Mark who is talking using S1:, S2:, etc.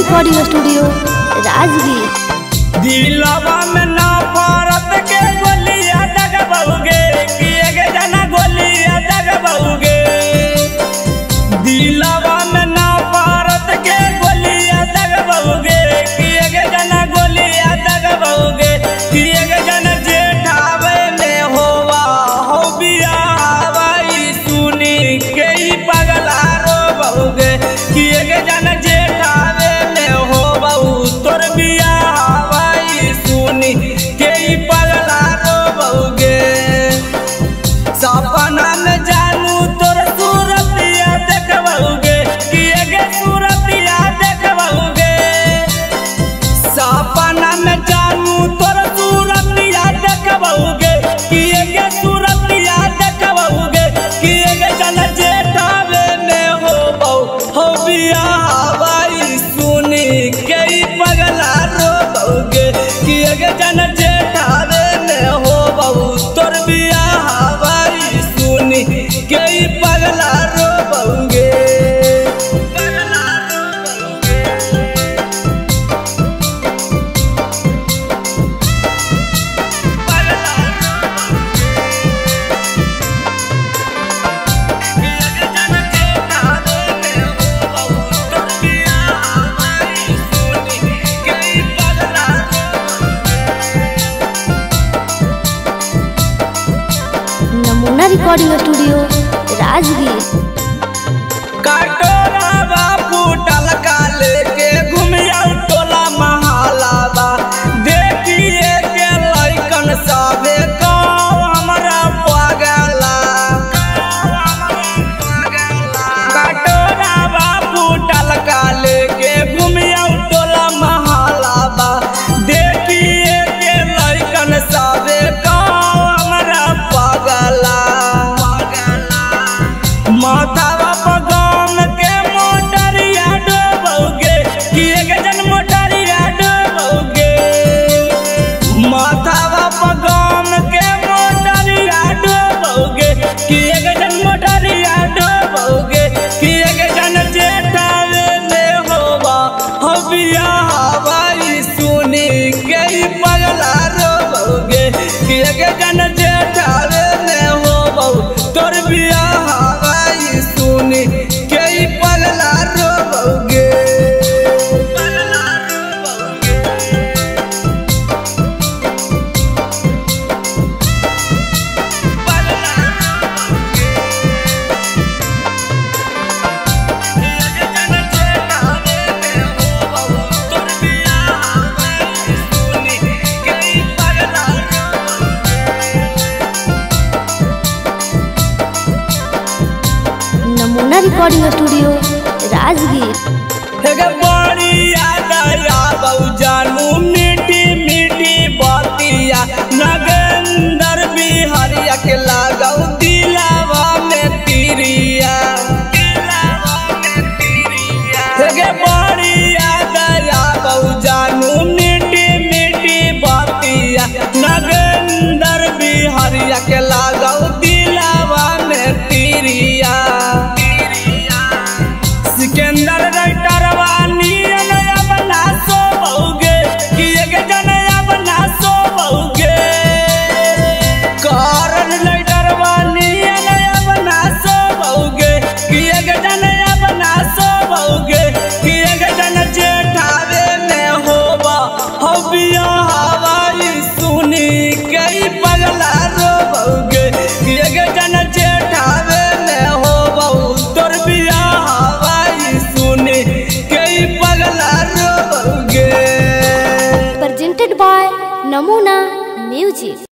S1: Recording studio Rajgir.
S2: दिलवा में ना भारत के गोलियां दगबोगे कि एक जना गोलियां दगबोगे। दिलवा में ना भारत के गोलियां दगबोगे कि एक जना गोलियां दगबोगे। कि एक जना जेठावे में होवा हो बियाहवाई सुनी के ही पगला रोबोगे। कि एक जना जेठावे तोर बियाहवाई सुनी के पगला रोबोगे। सपना में जानू तोर सूरतिया देखबोगे कि एक सूरतिया देखबोगे। सपना में जानू तोर सूरतिया देखबोगे कि एक सूरतिया देखबोगे। कि एक जना जेठावे में हो बियाहवाई सुनी के पगला रोबोगे। कि एक जना जेठावे में हो बहू तोर बियाहवाई सुनी के पगला रोबोगे।
S1: नमूना रिकॉर्डिंग स्टूडियो राजगीर।
S2: कटोरा फूटल का लेके घूमिया टोला महलाबा। देखिए के लइकन सबे को हमरा पगला। कटोरा फूटल का लेके घूमिया टोला महलाबा। देखिए के लइकन सबे को माथावा पगम के मोटरिया डोबोगे। कि एक जन मोटरिया डोबोगे। माथावा पगम के मोटरिया डोबोगे। कि एक जन मोटरिया डोबोगे। कि एक जन जेठावे में होवा हो बियाहवाई सुनी के पगला रोबोगे। कि एक जन जेठावे में होवा तोर बियाहवाई सुनी के पगला रोबोगे।
S1: नमूना रिकॉर्डिंग स्टूडियो राजगीर।
S2: बड़ी याद आबू जानू मीठी मीठी बातिया। नगेंदर बिहारिया के लागौ दिलावा में तीरिया। बड़ी याद आबू जानू मीठी मीठी बातिया। नगेंदर बिहारिया के लागौ दिलावा में तीरिया। सिकंदर राइटरवानी नया बना सोबोगे। कि एक जनया बना सोबोगे। कारण राइटरवानी नया बना सोबोगे। कि एक जनया बना सोबोगे। कि एक जन जेठावे में होवा हो बियाहवाई सुनी के पगला रोबोगे। कि एक जन जेठावे में होवा तोर बियाहवाई सुनी के पगला रोबोगे।
S1: प्रेजेंटेड बाय नमूना म्यूजिक।